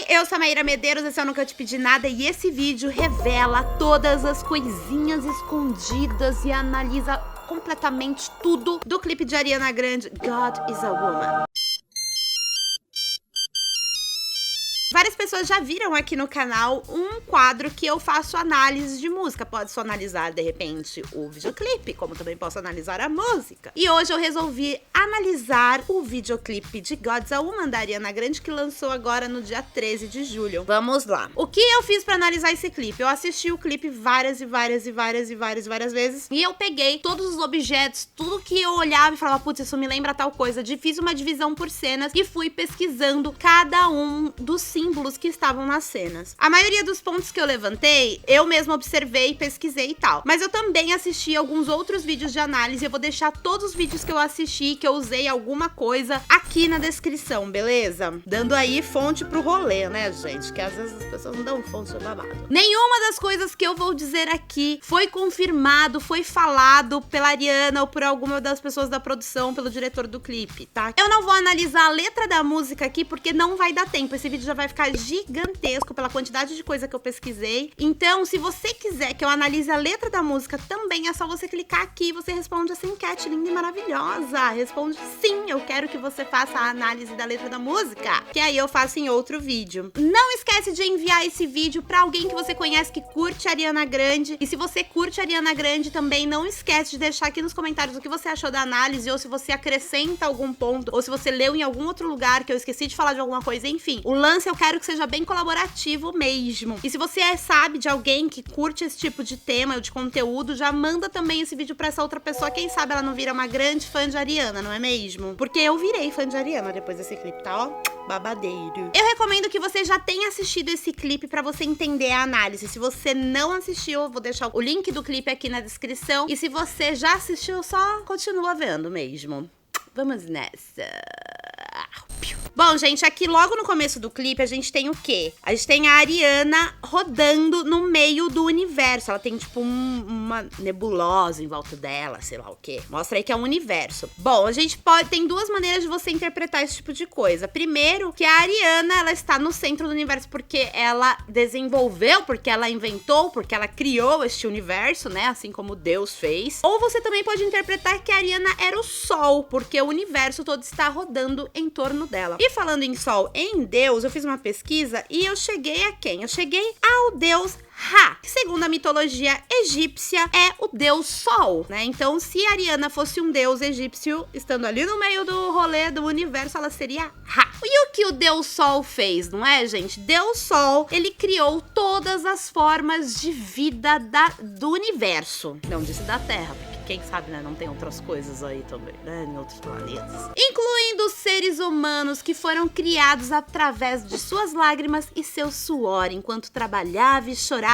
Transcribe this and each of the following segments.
Oi, eu sou a Maíra Medeiros, esse é o Nunca Te Pedi Nada e esse vídeo revela todas as coisinhas escondidas e analisa completamente tudo do clipe de Ariana Grande, God is a Woman. Várias pessoas já viram aqui no canal um quadro que eu faço análise de música. Pode só analisar, de repente, o videoclipe, como também posso analisar a música. E hoje eu resolvi analisar o videoclipe de God's a Woman, da Ariana Grande, que lançou agora no dia 13 de julho. Vamos lá. O que eu fiz pra analisar esse clipe? Eu assisti o clipe várias vezes. E eu peguei todos os objetos, tudo que eu olhava e falava, putz, isso me lembra tal coisa. Fiz uma divisão por cenas e fui pesquisando cada um dos símbolos que estavam nas cenas. A maioria dos pontos que eu levantei, eu mesma observei, pesquisei e tal. Mas eu também assisti alguns outros vídeos de análise. Eu vou deixar todos os vídeos que eu assisti, que eu usei alguma coisa, aqui na descrição, beleza? Dando aí fonte pro rolê, né, gente? Que às vezes as pessoas não dão fonte de babado. Nenhuma das coisas que eu vou dizer aqui foi confirmado, foi falado pela Ariana ou por alguma das pessoas da produção, pelo diretor do clipe, tá? Eu não vou analisar a letra da música aqui, porque não vai dar tempo. Esse vídeo já vai ficar gigantesco pela quantidade de coisa que eu pesquisei. Então, se você quiser que eu analise a letra da música também, é só você clicar aqui e você responde essa enquete linda e maravilhosa. Responde sim, eu quero que você faça a análise da letra da música, que aí eu faço em outro vídeo. Não esquece de enviar esse vídeo pra alguém que você conhece que curte a Ariana Grande. E se você curte a Ariana Grande também, não esquece de deixar aqui nos comentários o que você achou da análise, ou se você acrescenta algum ponto, ou se você leu em algum outro lugar que eu esqueci de falar de alguma coisa, enfim. O lance eu quero que seja bem colaborativo mesmo. E se você sabe de alguém que curte esse tipo de tema ou de conteúdo, já manda também esse vídeo pra essa outra pessoa. Quem sabe ela não vira uma grande fã de Ariana, não é mesmo? Porque eu virei fã de Ariana depois desse clipe, tá? Ó, babadeiro. Eu recomendo que você já tenha assistido esse clipe pra você entender a análise. Se você não assistiu, eu vou deixar o link do clipe aqui na descrição. E se você já assistiu, só continua vendo mesmo. Vamos nessa. Bom, gente, aqui logo no começo do clipe a gente tem o quê? A gente tem a Ariana rodando no meio do universo. Ela tem tipo uma nebulosa em volta dela, sei lá o quê. Mostra aí que é um universo. Bom, a gente tem duas maneiras de você interpretar esse tipo de coisa. Primeiro, que a Ariana, ela está no centro do universo porque ela desenvolveu, porque ela inventou, porque ela criou este universo, né? Assim como Deus fez. Ou você também pode interpretar que a Ariana era o Sol, porque o universo todo está rodando em torno dela. E falando em Sol, em Deus, eu fiz uma pesquisa e eu cheguei a quem? Eu cheguei ao Deus Ra, que segundo a mitologia egípcia é o deus Sol, né? Então, se a Ariana fosse um deus egípcio, estando ali no meio do rolê do universo, ela seria Ra. E o que o deus Sol fez, não é, gente? Deus Sol, ele criou todas as formas de vida do universo. Não disse da Terra, porque quem sabe, né, não tem outras coisas aí também, né, em outros planetas. Incluindo os seres humanos que foram criados através de suas lágrimas e seu suor, enquanto trabalhava e chorava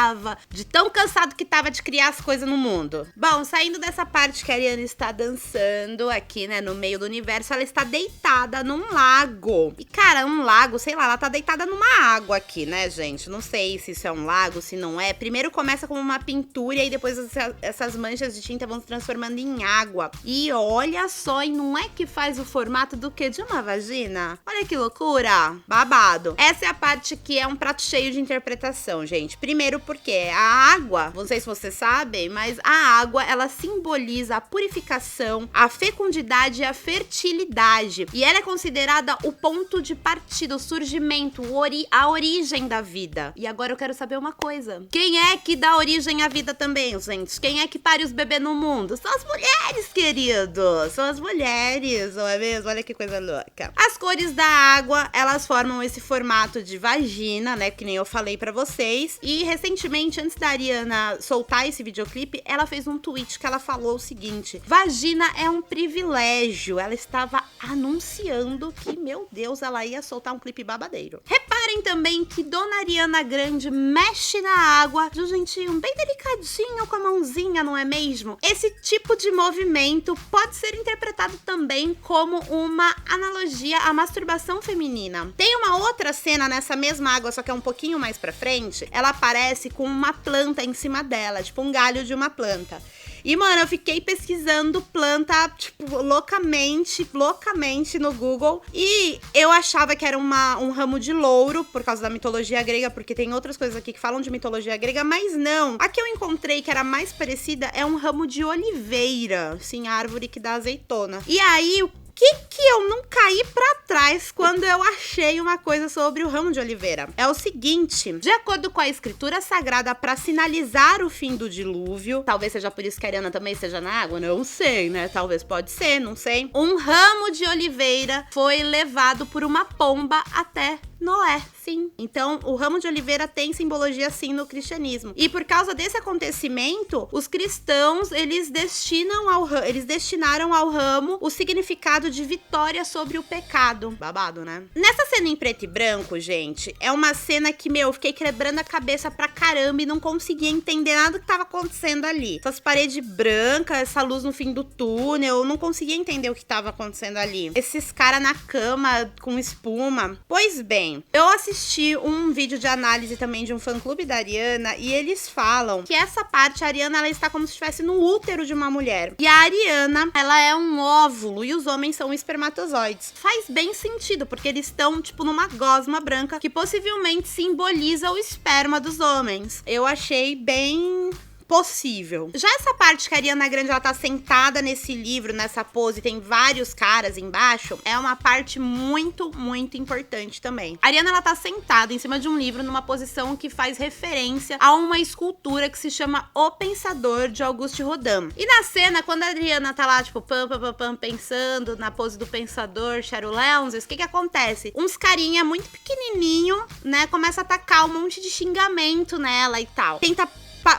de tão cansado que tava de criar as coisas no mundo. Bom, saindo dessa parte que a Ariana está dançando aqui, né, no meio do universo, ela está deitada num lago. E, cara, um lago, sei lá, ela tá deitada numa água aqui, né, gente? Não sei se isso é um lago, se não é. Primeiro começa como uma pintura e aí depois essas manchas de tinta vão se transformando em água. E olha só, e não é que faz o formato do quê? De uma vagina? Olha que loucura! Babado. Essa é a parte que é um prato cheio de interpretação, gente. Primeiro porque a água, não sei se vocês sabem, mas a água, ela simboliza a purificação, a fecundidade e a fertilidade. E ela é considerada o ponto de partida, o surgimento, a origem da vida. E agora eu quero saber uma coisa. Quem é que dá origem à vida também, gente? Quem é que pare os bebês no mundo? São as mulheres, queridos. São as mulheres, não é mesmo? Olha que coisa louca. As cores da água, elas formam esse formato de vagina, né? Que nem eu falei pra vocês. E recentemente, antes da Ariana soltar esse videoclipe, ela fez um tweet que ela falou o seguinte: vagina é um privilégio. Ela estava anunciando que, meu Deus, ela ia soltar um clipe babadeiro. Reparem também que Dona Ariana Grande mexe na água de um jeitinho bem delicadinho com a mãozinha, não é mesmo? Esse tipo de movimento pode ser interpretado também como uma analogia à masturbação feminina. Tem uma outra cena nessa mesma água, só que é um pouquinho mais pra frente. Ela aparece com uma planta em cima dela, tipo um galho de uma planta. E, mano, eu fiquei pesquisando planta, tipo, loucamente no Google. E eu achava que era um ramo de louro, por causa da mitologia grega, porque tem outras coisas aqui que falam de mitologia grega, mas não. A que eu encontrei que era mais parecida é um ramo de oliveira. Sim, a árvore que dá azeitona. E aí, o que eu não caí pra trás quando eu achei uma coisa sobre o ramo de oliveira? É o seguinte, de acordo com a escritura sagrada, pra sinalizar o fim do dilúvio, talvez seja por isso que a Ariana também esteja na água, não sei, né? Talvez pode ser, não sei. Um ramo de oliveira foi levado por uma pomba até Noé, sim. Então, o ramo de oliveira tem simbologia, sim, no cristianismo. E por causa desse acontecimento, os cristãos, eles destinaram ao ramo o significado de vitória sobre o pecado. Babado, né? Nessa cena em preto e branco, gente, é uma cena que, eu fiquei quebrando a cabeça pra caramba e não conseguia entender nada do que tava acontecendo ali. Essas paredes brancas, essa luz no fim do túnel, eu não conseguia entender o que tava acontecendo ali. Esses caras na cama com espuma. Pois bem, eu assisti um vídeo de análise também de um fã-clube da Ariana e eles falam que essa parte, a Ariana, ela está como se estivesse no útero de uma mulher. E a Ariana, ela é um óvulo e os homens são espermatozoides. Faz bem sentido, porque eles estão, tipo, numa gosma branca que possivelmente simboliza o esperma dos homens. Eu achei bem possível. Já essa parte que a Ariana Grande, ela tá sentada nesse livro, nessa pose, tem vários caras embaixo, é uma parte muito, muito importante também. A Ariana, ela tá sentada em cima de um livro numa posição que faz referência a uma escultura que se chama O Pensador, de Auguste Rodin. E na cena, quando a Ariana tá lá, tipo, pensando na pose do pensador, Charulenses, o que acontece? Uns carinha muito pequenininho, né, começa a atacar um monte de xingamento nela e tal. Tenta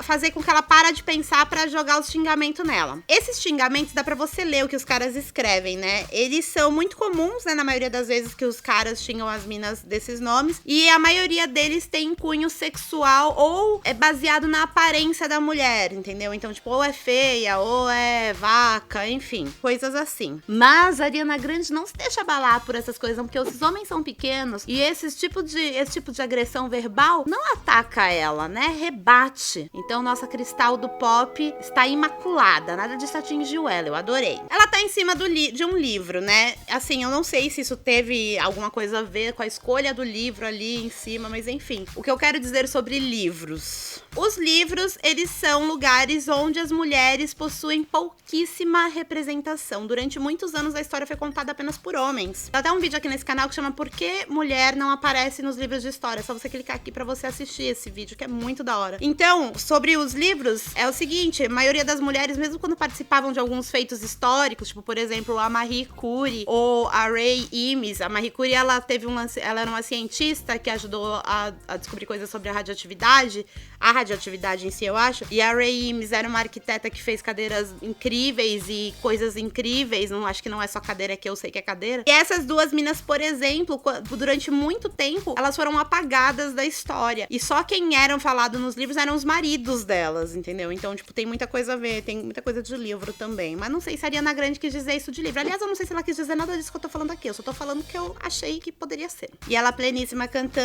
fazer com que ela para de pensar pra jogar os xingamentos nela. Esses xingamentos dá pra você ler o que os caras escrevem, né? Eles são muito comuns, né? Na maioria das vezes que os caras xingam as minas desses nomes. E a maioria deles tem cunho sexual ou é baseado na aparência da mulher, entendeu? Então, tipo, ou é feia, ou é vaca, enfim, coisas assim. Mas a Ariana Grande não se deixa abalar por essas coisas, não, porque os homens são pequenos e esse tipo de agressão verbal não ataca ela, né? Rebate. Então, nossa Cristal do pop está imaculada. Nada disso atingiu ela, eu adorei. Ela tá em cima de um livro, né? Assim, eu não sei se isso teve alguma coisa a ver com a escolha do livro ali em cima, mas enfim. O que eu quero dizer sobre livros? Os livros, eles são lugares onde as mulheres possuem pouquíssima representação. Durante muitos anos, a história foi contada apenas por homens. Tem até um vídeo aqui nesse canal que chama Por que Mulher Não Aparece nos Livros de História? É só você clicar aqui pra você assistir esse vídeo, que é muito da hora. Então, sobre os livros, é o seguinte, a maioria das mulheres, mesmo quando participavam de alguns feitos históricos, tipo, por exemplo, a Marie Curie ou a Ray Eames. A Marie Curie, ela era uma cientista que ajudou a descobrir coisas sobre a radioatividade em si, eu acho. E a Ray Eames era uma arquiteta que fez cadeiras incríveis e coisas incríveis. Não acho que não é só cadeira, que eu sei que é cadeira. E essas duas minas, por exemplo, durante muito tempo, elas foram apagadas da história. E só quem eram falados nos livros eram os maridos delas, entendeu? Então, tipo, tem muita coisa a ver, tem muita coisa de livro também. Mas não sei se a Ariana Grande quis dizer isso de livro. Aliás, eu não sei se ela quis dizer nada disso que eu tô falando aqui. Eu só tô falando que eu achei que poderia ser. E ela, pleníssima, cantando,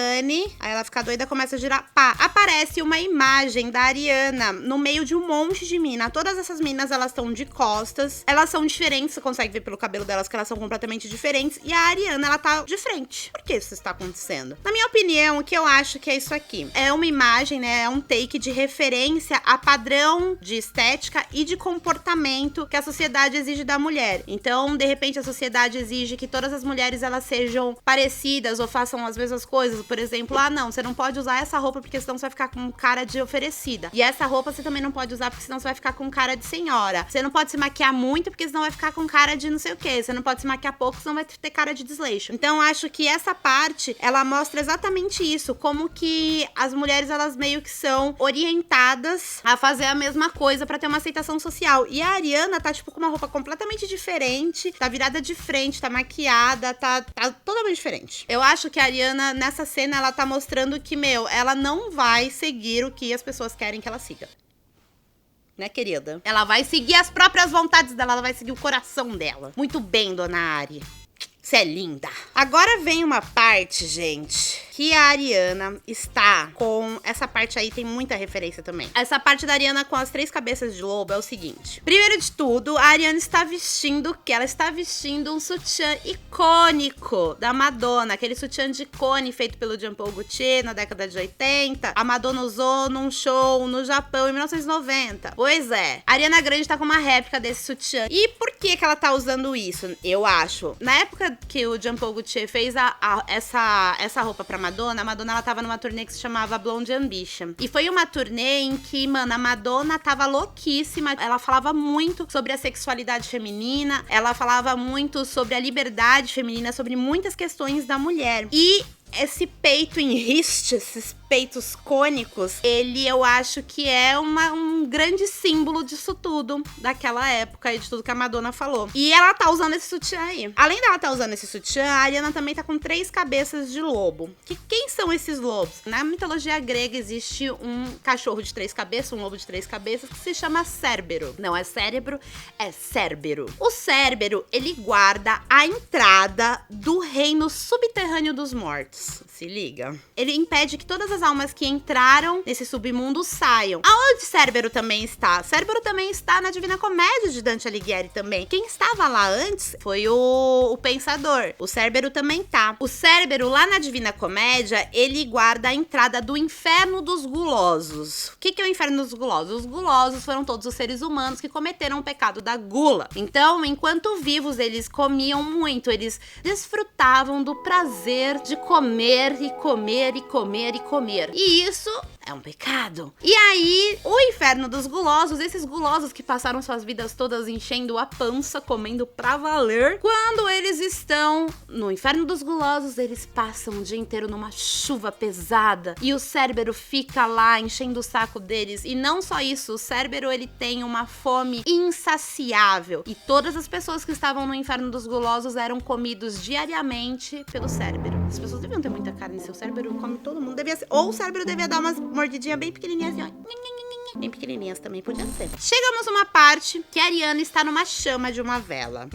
aí ela fica doida, começa a girar. Pá, aparece uma imagem da Ariana no meio de um monte de mina. Todas essas minas, elas estão de costas. Elas são diferentes, você consegue ver pelo cabelo delas que elas são completamente diferentes. E a Ariana, ela tá de frente. Por que isso está acontecendo? Na minha opinião, o que eu acho que é isso aqui? É uma imagem, né? É um take de referência a padrão de estética e de comportamento que a sociedade exige da mulher. Então, de repente, a sociedade exige que todas as mulheres, elas sejam parecidas ou façam as mesmas coisas. Por exemplo, não, você não pode usar essa roupa porque senão você vai ficar com cara de oferecida. E essa roupa você também não pode usar porque senão você vai ficar com cara de senhora. Você não pode se maquiar muito porque senão vai ficar com cara de não sei o quê. Você não pode se maquiar pouco senão vai ter cara de desleixo. Então, acho que essa parte, ela mostra exatamente isso. Como que as mulheres, elas meio que são orientadas a fazer a mesma coisa pra ter uma aceitação social. E a Ariana tá, tipo, com uma roupa completamente diferente, tá virada de frente, tá maquiada, tá totalmente diferente. Eu acho que a Ariana, nessa cena, ela tá mostrando que, ela não vai seguir o que as pessoas querem que ela siga. Né, querida? Ela vai seguir as próprias vontades dela, ela vai seguir o coração dela. Muito bem, dona Ari. Você é linda. Agora vem uma parte, gente, que a Ariana está com... Essa parte aí tem muita referência também. Essa parte da Ariana com as 3 cabeças de lobo é o seguinte. Primeiro de tudo, a Ariana está vestindo o quê? Ela está vestindo um sutiã icônico da Madonna. Aquele sutiã de cone feito pelo Jean Paul Gaultier na década de 80. A Madonna usou num show no Japão em 1990. Pois é. A Ariana Grande tá com uma réplica desse sutiã. E por que ela tá usando isso? Eu acho. Na época que o Jean Paul Gaultier fez essa roupa pra Madonna, a Madonna ela tava numa turnê que se chamava Blonde Ambition. E foi uma turnê em que, mano, a Madonna tava louquíssima. Ela falava muito sobre a sexualidade feminina, ela falava muito sobre a liberdade feminina, sobre muitas questões da mulher. E esse peito em riste, esses peitos cônicos, eu acho que é um grande símbolo disso tudo, daquela época e de tudo que a Madonna falou. E ela tá usando esse sutiã aí. Além dela tá usando esse sutiã, a Ariana também tá com 3 cabeças de lobo. Quem são esses lobos? Na mitologia grega existe um cachorro de 3 cabeças, um lobo de 3 cabeças, que se chama Cérbero. Não é cérebro, é Cérbero. O Cérbero, ele guarda a entrada do reino subterrâneo dos mortos. Se liga. Ele impede que todas as almas que entraram nesse submundo saiam. Aonde Cérbero também está? Cérbero também está na Divina Comédia de Dante Alighieri também. Quem estava lá antes foi o Pensador. O Cérbero também tá. O Cérbero, lá na Divina Comédia, ele guarda a entrada do Inferno dos Gulosos. O que é o Inferno dos Gulosos? Os gulosos foram todos os seres humanos que cometeram o pecado da gula. Então, enquanto vivos, eles comiam muito. Eles desfrutavam do prazer de comer e comer e comer e comer. E isso é um pecado. E aí, o Inferno dos Gulosos, esses gulosos que passaram suas vidas todas enchendo a pança, comendo pra valer, quando eles estão no Inferno dos Gulosos, eles passam o dia inteiro numa chuva pesada e o Cérbero fica lá enchendo o saco deles. E não só isso, o Cérbero, ele tem uma fome insaciável. E todas as pessoas que estavam no Inferno dos Gulosos eram comidos diariamente pelo Cérbero. As pessoas deviam ter muita carne, seu Cérbero come todo mundo. Ou o Cérbero devia dar umas mordidinhas bem pequenininhas assim, ó. Bem pequenininhas também podia ser. Chegamos numa parte que a Ariana está numa chama de uma vela.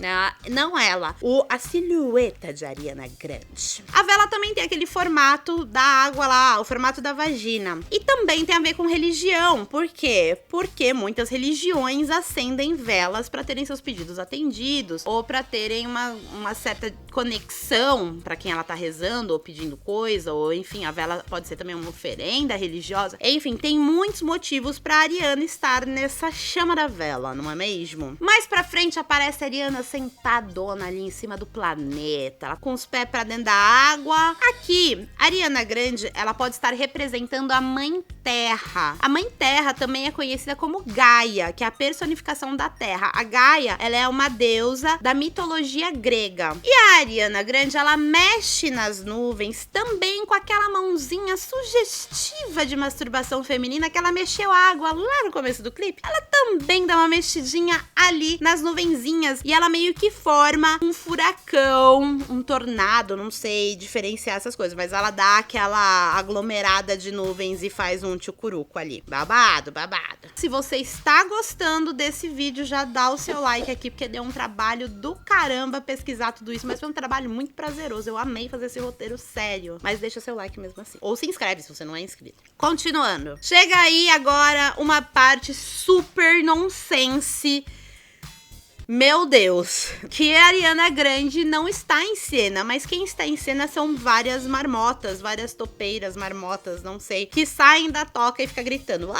Não ela, a silhueta de Ariana Grande. A vela também tem aquele formato da água lá, o formato da vagina. E também tem a ver com religião. Por quê? Porque muitas religiões acendem velas para terem seus pedidos atendidos ou para terem uma certa conexão para quem ela tá rezando ou pedindo coisa, ou enfim, a vela pode ser também uma oferenda religiosa. Enfim, tem muitos motivos pra Ariana estar nessa chama da vela, não é mesmo? Mais pra frente aparece a Ariana sentadona ali em cima do planeta, ela com os pés pra dentro da água. Aqui, a Ariana Grande, ela pode estar representando a Mãe Terra. A Mãe Terra também é conhecida como Gaia, que é a personificação da Terra. A Gaia, ela é uma deusa da mitologia grega. E a Ariana Grande, ela mexe nas nuvens também com aquela mãozinha sugestiva de masturbação feminina que ela mexeu a água lá no começo do clipe. Ela também dá uma mexidinha ali nas nuvenzinhas e ela meio que forma um furacão, um tornado, não sei diferenciar essas coisas, mas ela dá aquela aglomerada de nuvens e faz um tchucuruco ali. Babado, babado. Se você está gostando desse vídeo, já dá o seu like aqui, porque deu um trabalho do caramba pesquisar tudo isso, mas foi um trabalho muito prazeroso. Eu amei fazer esse roteiro sério, mas deixa seu like mesmo assim. Ou se inscreve se você não é inscrito. Continuando. Chega aí agora uma parte super nonsense. Meu Deus, que a Ariana Grande não está em cena, mas quem está em cena são várias marmotas, várias topeiras, marmotas, não sei, que saem da toca e fica gritando.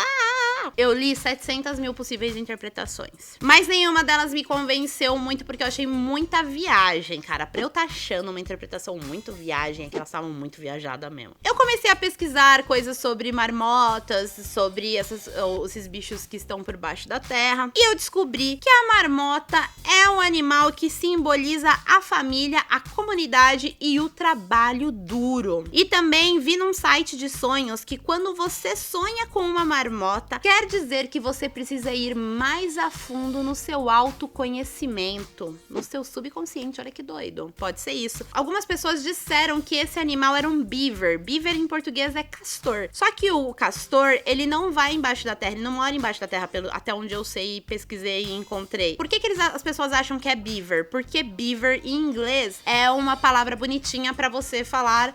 Eu li 700 mil possíveis interpretações, mas nenhuma delas me convenceu muito porque eu achei muita viagem, cara. Pra eu tá achando uma interpretação muito viagem, é que elas estavam muito viajadas mesmo. Eu comecei a pesquisar coisas sobre marmotas, sobre esses bichos que estão por baixo da terra, e eu descobri que a marmota é um animal que simboliza a família, a comunidade e o trabalho duro. E também vi num site de sonhos que quando você sonha com uma marmota, quer quer dizer que você precisa ir mais a fundo no seu autoconhecimento, no seu subconsciente. Olha que doido. Pode ser isso. Algumas pessoas disseram que esse animal era um beaver. Beaver em português é castor. Só que o castor, ele não vai embaixo da terra, ele não mora embaixo da terra, até onde eu sei, pesquisei e encontrei. Por que as pessoas acham que é beaver? Porque beaver em inglês é uma palavra bonitinha pra você falar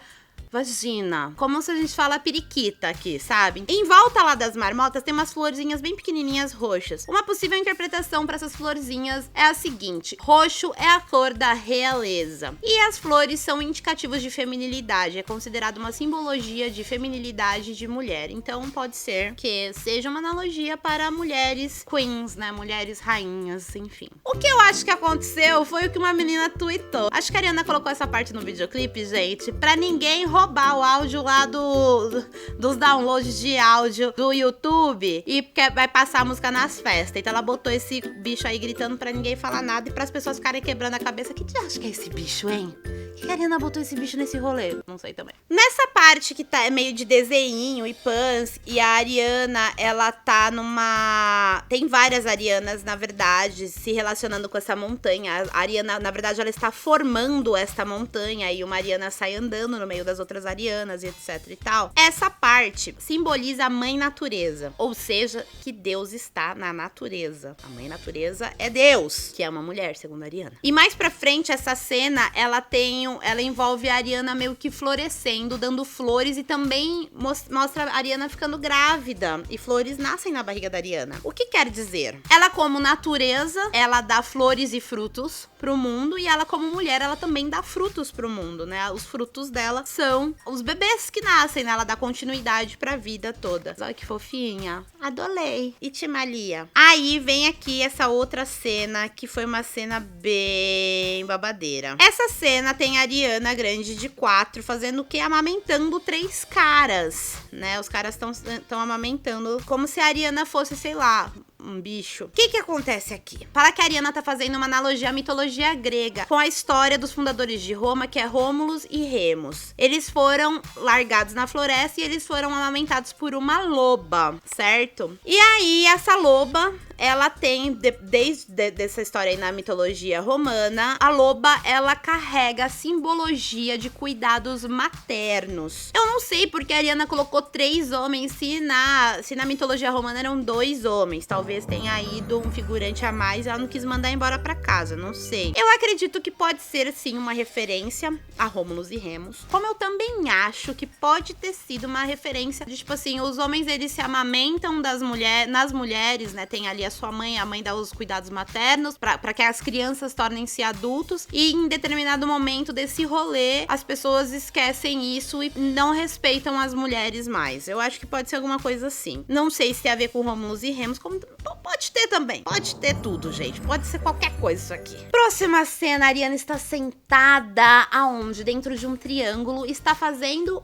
vagina. Como se a gente fala periquita aqui, sabe? Em volta lá das marmotas tem umas florzinhas bem pequenininhas roxas. Uma possível interpretação para essas florzinhas é a seguinte: roxo é a cor da realeza. E as flores são indicativos de feminilidade. É considerado uma simbologia de feminilidade de mulher. Então pode ser que seja uma analogia para mulheres queens, né? Mulheres rainhas, enfim. O que eu acho que aconteceu foi o que uma menina tweetou. Acho que a Ariana colocou essa parte no videoclipe, gente, pra ninguém roubar o áudio lá dos downloads de áudio do YouTube e vai passar a música nas festas. Então ela botou esse bicho aí gritando pra ninguém falar nada e pras pessoas ficarem quebrando a cabeça. Que acha que é esse bicho, hein? Que a Ariana botou esse bicho nesse rolê? Não sei também. Nessa parte que tá meio de desenho e pans, e a Ariana, ela tá numa... Tem várias Arianas, na verdade, se relacionando com essa montanha. A Ariana, na verdade, ela está formando esta montanha e uma Ariana sai andando no meio das outras Arianas e etc e tal. Essa parte simboliza a mãe natureza, ou seja, que Deus está na natureza. A mãe natureza é Deus, que é uma mulher, segundo a Ariana. E mais pra frente, essa cena, ela envolve a Ariana meio que florescendo, dando flores, e também mostra a Ariana ficando grávida, e flores nascem na barriga da Ariana. O que quer dizer? Ela, como natureza, ela dá flores e frutos pro mundo, e ela, como mulher, ela também dá frutos pro mundo, né? Os frutos dela são os bebês que nascem, né? Ela dá continuidade pra vida toda. Olha que fofinha. Adorei. Itimalia. Aí vem aqui essa outra cena, que foi uma cena bem babadeira. Essa cena tem a Ariana Grande de 4 fazendo o quê? Amamentando 3 caras, né? Os caras estão amamentando como se a Ariana fosse, sei lá, um bicho. O que acontece aqui? Fala que a Ariana tá fazendo uma analogia à mitologia grega, com a história dos fundadores de Roma, que é Rômulus e Remus. Eles foram largados na floresta e eles foram amamentados por uma loba, certo? E aí, essa loba, ela tem, desde dessa história aí na mitologia romana, a loba, ela carrega a simbologia de cuidados maternos. Eu não sei porque a Ariana colocou 3 homens, se na mitologia romana eram 2 homens. Talvez tenha ido um figurante a mais e ela não quis mandar embora pra casa, não sei. Eu acredito que pode ser, sim, uma referência a Rômulus e Remus. Como eu também acho que pode ter sido uma referência de, tipo assim, os homens, eles se amamentam nas mulheres, né? Tem ali a sua mãe, a mãe dá os cuidados maternos pra que as crianças tornem-se adultos, e em determinado momento desse rolê, as pessoas esquecem isso e não respeitam as mulheres mais. Eu acho que pode ser alguma coisa assim. Não sei se tem a ver com Rômulus e Remus, como pode ter também. Pode ter tudo, gente. Pode ser qualquer coisa isso aqui. Próxima cena, a Ariana está sentada aonde? Dentro de um triângulo, está fazendo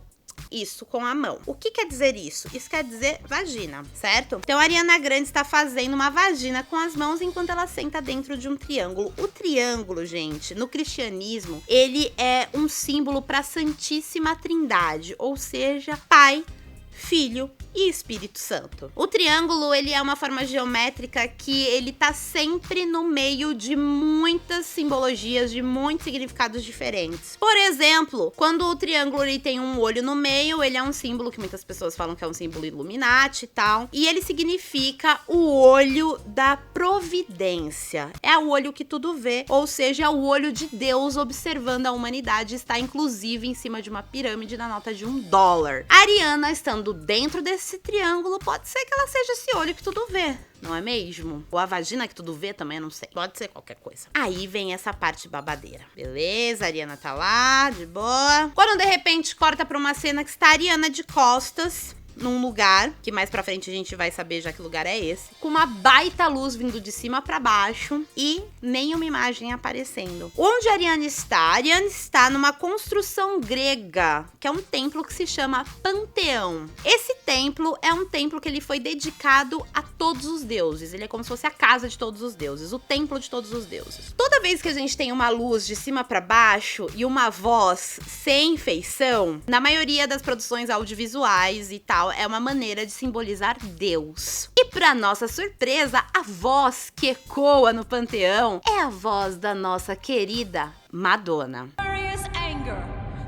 isso com a mão. O que quer dizer isso? Isso quer dizer vagina, certo? Então a Ariana Grande está fazendo uma vagina com as mãos enquanto ela senta dentro de um triângulo. O triângulo, gente, no cristianismo, ele é um símbolo para a Santíssima Trindade, ou seja, Pai, Filho e Espírito Santo. O triângulo, ele é uma forma geométrica que ele tá sempre no meio de muitas simbologias, de muitos significados diferentes. Por exemplo, quando o triângulo ele tem um olho no meio, ele é um símbolo que muitas pessoas falam que é um símbolo Illuminati e tal, e ele significa o olho da providência. É o olho que tudo vê, ou seja, é o olho de Deus observando a humanidade. Está inclusive em cima de uma pirâmide na nota de $1. A Ariana, estando dentro desse triângulo, pode ser que ela seja esse olho que tudo vê, não é mesmo? Ou a vagina que tudo vê também, não sei. Pode ser qualquer coisa. Aí vem essa parte babadeira. Beleza, a Ariana tá lá, de boa. Quando de repente corta pra uma cena que está a Ariana de costas num lugar, que mais pra frente a gente vai saber já que lugar é esse, com uma baita luz vindo de cima pra baixo e nenhuma imagem aparecendo. Onde a Ariana está? A Ariana está numa construção grega, que é um templo que se chama Panteão. Esse templo é um templo que ele foi dedicado a todos os deuses. Ele é como se fosse a casa de todos os deuses, o templo de todos os deuses. Toda vez que a gente tem uma luz de cima pra baixo e uma voz sem feição, na maioria das produções audiovisuais e tal, é uma maneira de simbolizar Deus. E pra nossa surpresa, a voz que ecoa no panteão é a voz da nossa querida Madonna. Anger,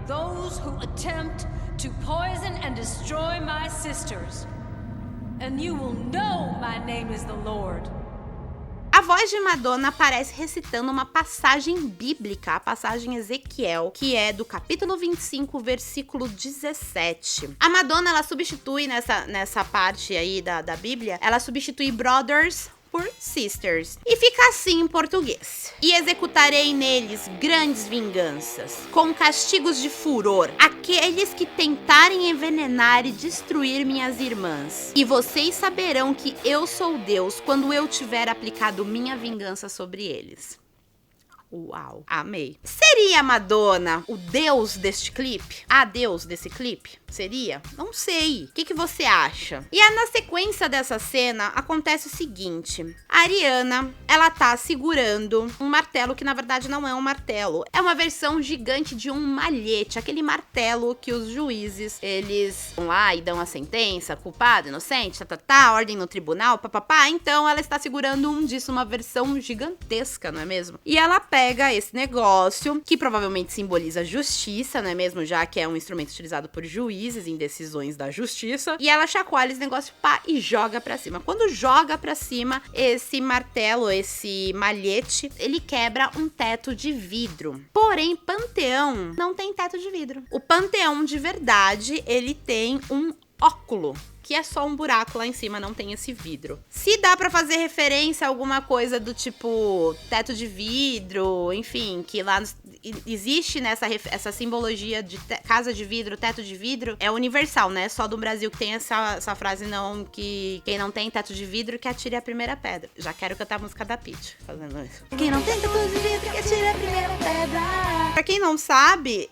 those who attempt to poison and destroy my sisters, and you will know my name is the Lord. A voz de Madonna aparece recitando uma passagem bíblica, a passagem Ezequiel, que é do capítulo 25, versículo 17. A Madonna, ela substitui nessa parte aí da Bíblia, ela substitui brothers por sisters. E fica assim em português. E executarei neles grandes vinganças, com castigos de furor, aqueles que tentarem envenenar e destruir minhas irmãs. E vocês saberão que eu sou Deus quando eu tiver aplicado minha vingança sobre eles. Uau, amei. Seria Madonna o deus deste clipe? A deus desse clipe? Seria? Não sei. O que você acha? E na sequência dessa cena, acontece o seguinte. A Ariana, ela tá segurando um martelo que na verdade não é um martelo. É uma versão gigante de um malhete. Aquele martelo que os juízes, eles vão lá e dão a sentença, culpado, inocente, ordem no tribunal, papapá. Então ela está segurando uma versão gigantesca, não é mesmo? E ela pega esse negócio, que provavelmente simboliza justiça, não é mesmo? Já que é um instrumento utilizado por juízes em decisões da justiça. E ela chacoalha esse negócio, pá, e joga pra cima. Quando joga pra cima, esse martelo, esse malhete, ele quebra um teto de vidro. Porém, Panteão não tem teto de vidro. O Panteão, de verdade, ele tem um óculo, que é só um buraco lá em cima, não tem esse vidro. Se dá pra fazer referência a alguma coisa do tipo teto de vidro, enfim, que lá existe essa simbologia de casa de vidro, teto de vidro, é universal, né? Só do Brasil que tem essa frase, não, que quem não tem teto de vidro que atire a primeira pedra. Já quero cantar a música da Pitty fazendo isso. Quem não tem teto de vidro que atire a primeira pedra. Pra quem não sabe,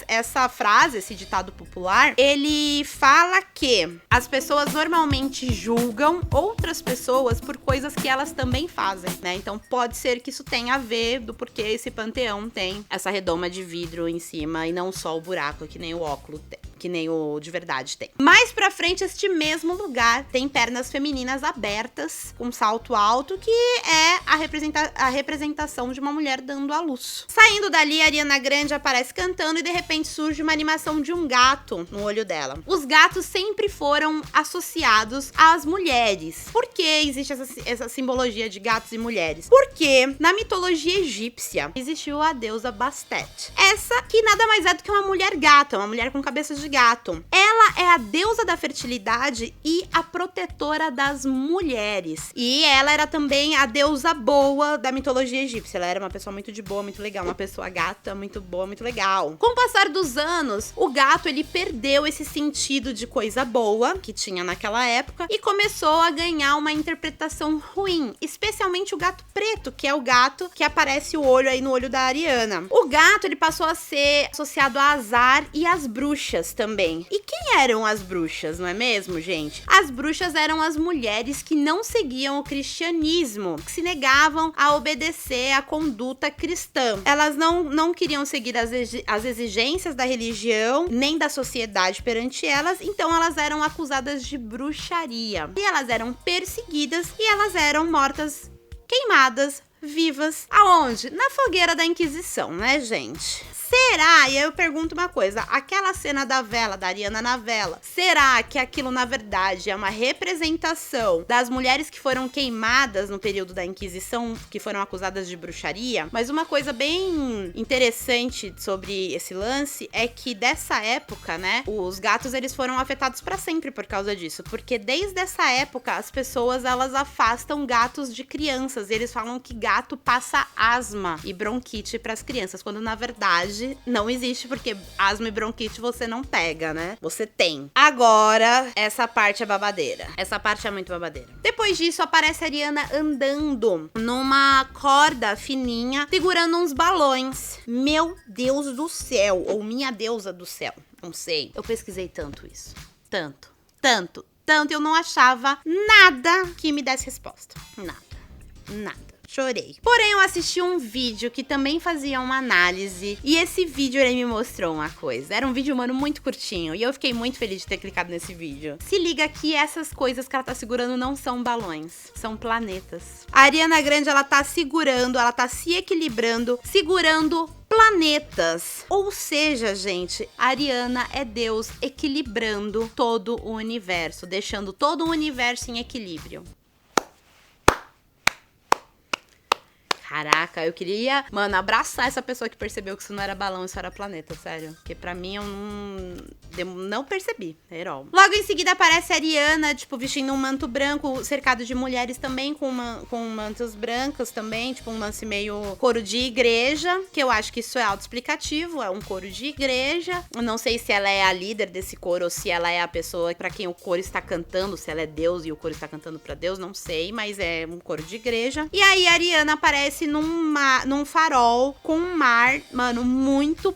essa frase, esse ditado popular, ele fala que as pessoas normalmente julgam outras pessoas por coisas que elas também fazem, né? Então pode ser que isso tenha a ver do porquê esse panteão tem essa redoma de vidro em cima e não só o buraco que nem o óculo tem, que nem o de verdade tem. Mais pra frente, este mesmo lugar tem pernas femininas abertas, com salto alto, que é a representação de uma mulher dando à luz. Saindo dali, a Ariana Grande aparece cantando e de repente surge uma animação de um gato no olho dela. Os gatos sempre foram associados às mulheres. Por que existe essa simbologia de gatos e mulheres? Porque na mitologia egípcia existiu a deusa Bastet. Essa que nada mais é do que uma mulher gata, uma mulher com cabeça de gato. Ela é a deusa da fertilidade e a protetora das mulheres. E ela era também a deusa boa da mitologia egípcia. Ela era uma pessoa muito de boa, muito legal. Uma pessoa gata, muito boa, muito legal. Com o passar dos anos, o gato, ele perdeu esse sentido de coisa boa que tinha naquela época e começou a ganhar uma interpretação ruim. Especialmente o gato preto, que é o gato que aparece o olho aí no olho da Ariana. O gato, ele passou a ser associado a azar e às bruxas também. E quem eram as bruxas, não é mesmo, gente? As bruxas eram as mulheres que não seguiam o cristianismo, que se negavam a obedecer à conduta cristã. Elas não queriam seguir as exigências da religião, nem da sociedade perante elas, então elas eram acusadas de bruxaria. E elas eram perseguidas e elas eram mortas, queimadas, vivas. Aonde? Na fogueira da Inquisição, né, gente? Será? E aí eu pergunto uma coisa, aquela cena da vela, da Ariana na vela, será que aquilo na verdade é uma representação das mulheres que foram queimadas no período da Inquisição, que foram acusadas de bruxaria? Mas uma coisa bem interessante sobre esse lance é que dessa época, né, os gatos eles foram afetados pra sempre por causa disso, porque desde essa época as pessoas elas afastam gatos de crianças, e eles falam que gato passa asma e bronquite pras crianças, quando na verdade não existe, porque asma e bronquite você não pega, né? Você tem. Agora, essa parte é babadeira. Essa parte é muito babadeira. Depois disso, aparece a Ariana andando numa corda fininha, segurando uns balões. Meu Deus do céu. Ou minha deusa do céu. Não sei. Eu pesquisei tanto isso. Tanto. tanto, eu não achava nada que me desse resposta. Nada. Chorei. Porém, eu assisti um vídeo que também fazia uma análise. E esse vídeo, ele me mostrou uma coisa. Era um vídeo, mano, muito curtinho. E eu fiquei muito feliz de ter clicado nesse vídeo. Se liga que essas coisas que ela tá segurando não são balões. São planetas. A Ariana Grande, ela tá segurando, ela tá se equilibrando, segurando planetas. Ou seja, gente, a Ariana é Deus equilibrando todo o universo. Deixando todo o universo em equilíbrio. Caraca, eu queria, mano, abraçar essa pessoa que percebeu que isso não era balão, isso era planeta, sério. Porque pra mim, eu não percebi, herói. Logo em seguida aparece a Ariana, tipo, vestindo um manto branco, cercado de mulheres também, com mantos brancos também, tipo, um lance meio coro de igreja, que eu acho que isso é autoexplicativo, é um coro de igreja. Eu não sei se ela é a líder desse coro, ou se ela é a pessoa pra quem o coro está cantando, se ela é Deus e o coro está cantando pra Deus, não sei, mas é um coro de igreja. E aí a Ariana aparece num farol com um mar, mano, muito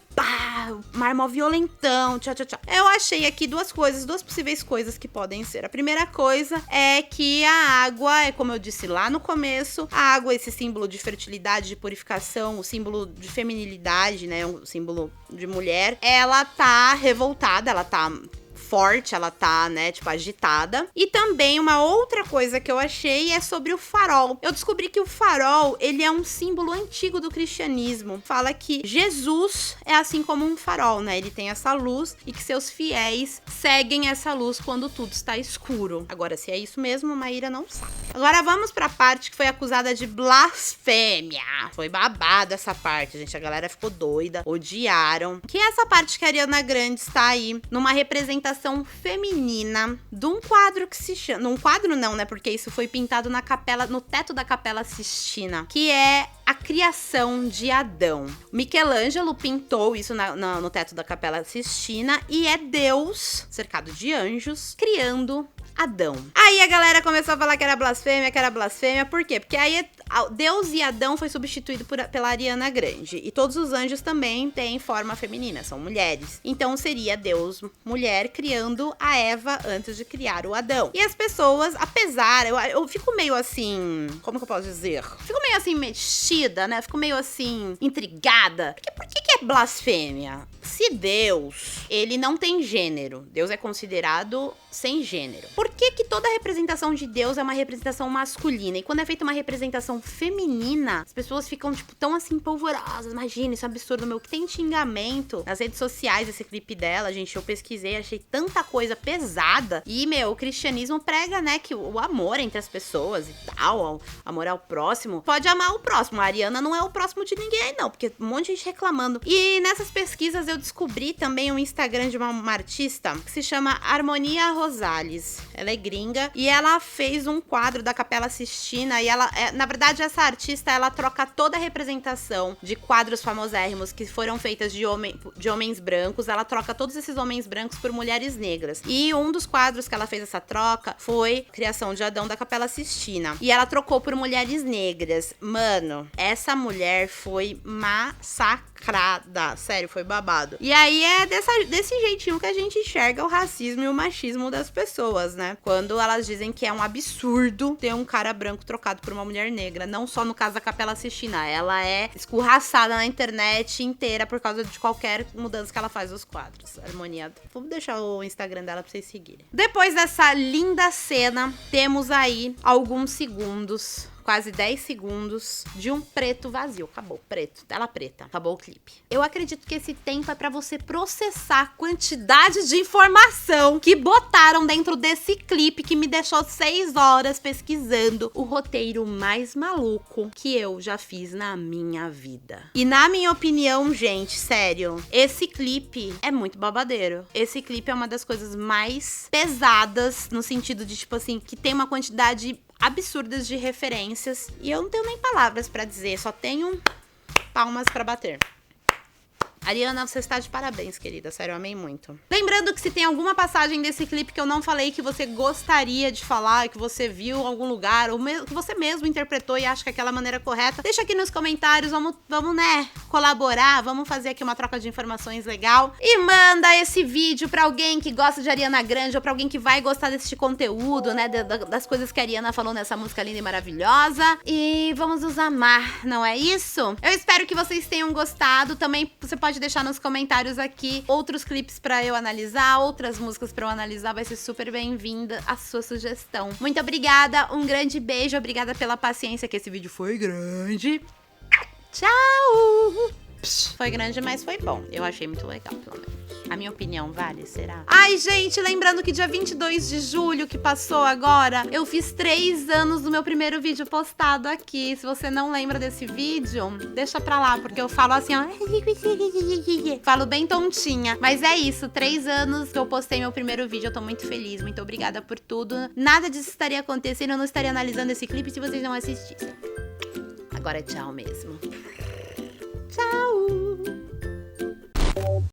mar mó violentão, tchau. Eu achei aqui duas possíveis coisas que podem ser. A primeira coisa é que a água, é como eu disse lá no começo, a água, esse símbolo de fertilidade, de purificação, o símbolo de feminilidade, né, o símbolo de mulher, ela tá revoltada, ela tá forte, ela tá, né, tipo, agitada. E também uma outra coisa que eu achei é sobre o farol. Eu descobri que o farol, ele é um símbolo antigo do cristianismo. Fala que Jesus é assim como um farol, né? Ele tem essa luz e que seus fiéis seguem essa luz quando tudo está escuro. Agora, se é isso mesmo, Maíra não sabe. Agora vamos pra parte que foi acusada de blasfêmia. Foi babado essa parte, gente. A galera ficou doida, odiaram. Que é essa parte que a Ariana Grande está aí numa representação feminina de um quadro que se chama... Um quadro não, né? Porque isso foi pintado na capela, no teto da Capela Sistina, que é a criação de Adão. Michelangelo pintou isso no teto da Capela Sistina e é Deus, cercado de anjos, criando Adão. Aí a galera começou a falar que era blasfêmia, por quê? Porque aí Deus e Adão foi substituído pela Ariana Grande, e todos os anjos também têm forma feminina, são mulheres. Então seria Deus mulher criando a Eva antes de criar o Adão. E as pessoas, apesar, eu fico meio assim, como que eu posso dizer? Fico meio assim mexida, né? Fico meio assim intrigada. Porque por que é blasfêmia? Se Deus, ele não tem gênero, Deus é considerado sem gênero. Por que toda representação de Deus é uma representação masculina? E quando é feita uma representação feminina, as pessoas ficam, tipo, tão assim, polvorosas. Imagina, isso é um absurdo, meu. Que tem xingamento nas redes sociais, esse clipe dela, gente. Eu pesquisei, achei tanta coisa pesada. E, meu, o cristianismo prega, né, que o amor entre as pessoas e tal, o amor ao próximo. Pode amar o próximo. A Ariana não é o próximo de ninguém, não, porque um monte de gente reclamando. E nessas pesquisas eu descobri também um Instagram de uma artista que se chama Harmonia Rosales. Ela é gringa e ela fez um quadro da Capela Sistina e ela, na verdade, essa artista, ela troca toda a representação de quadros famosérrimos que foram feitas de homens brancos, ela troca todos esses homens brancos por mulheres negras. E um dos quadros que ela fez essa troca foi Criação de Adão da Capela Sistina. E ela trocou por mulheres negras. Mano, essa mulher foi massacrada. Sério, foi babado. E aí é desse jeitinho que a gente enxerga o racismo e o machismo das pessoas, né? Quando elas dizem que é um absurdo ter um cara branco trocado por uma mulher negra. Não só no caso da Capela Sistina. Ela é escorraçada na internet inteira por causa de qualquer mudança que ela faz nos quadros. Harmonia. Vou deixar o Instagram dela pra vocês seguirem. Depois dessa linda cena, temos aí alguns segundos, quase 10 segundos, de um preto vazio. Acabou, preto, tela preta. Acabou o clipe. Eu acredito que esse tempo é pra você processar a quantidade de informação que botaram dentro desse clipe, que me deixou 6 horas pesquisando o roteiro mais maluco que eu já fiz na minha vida. E na minha opinião, gente, sério, esse clipe é muito babadeiro. Esse clipe é uma das coisas mais pesadas, no sentido de, tipo assim, que tem uma quantidade absurdas de referências, e eu não tenho nem palavras pra dizer, só tenho palmas pra bater. Ariana, você está de parabéns, querida. Sério, eu amei muito. Lembrando que se tem alguma passagem desse clipe que eu não falei que você gostaria de falar, que você viu em algum lugar, ou que você mesmo interpretou e acha que é aquela maneira correta, deixa aqui nos comentários. Vamos, né, colaborar. Vamos fazer aqui uma troca de informações legal. E manda esse vídeo pra alguém que gosta de Ariana Grande ou pra alguém que vai gostar desse conteúdo, né, das coisas que a Ariana falou nessa música linda e maravilhosa. E vamos nos amar, não é isso? Eu espero que vocês tenham gostado. Também você pode deixar nos comentários aqui outros clipes pra eu analisar, outras músicas pra eu analisar. Vai ser super bem-vinda a sua sugestão. Muito obrigada, um grande beijo. Obrigada pela paciência, que esse vídeo foi grande. Tchau! Foi grande, mas foi bom. Eu achei muito legal, pelo menos. A minha opinião vale, será? Ai, gente, lembrando que dia 22 de julho, que passou agora, eu fiz 3 anos do meu primeiro vídeo postado aqui. Se você não lembra desse vídeo, deixa pra lá, porque eu falo assim, ó. Falo bem tontinha. Mas é isso, 3 anos que eu postei meu primeiro vídeo. Eu tô muito feliz, muito obrigada por tudo. Nada disso estaria acontecendo, eu não estaria analisando esse clipe se vocês não assistissem. Agora é tchau mesmo. Tchau!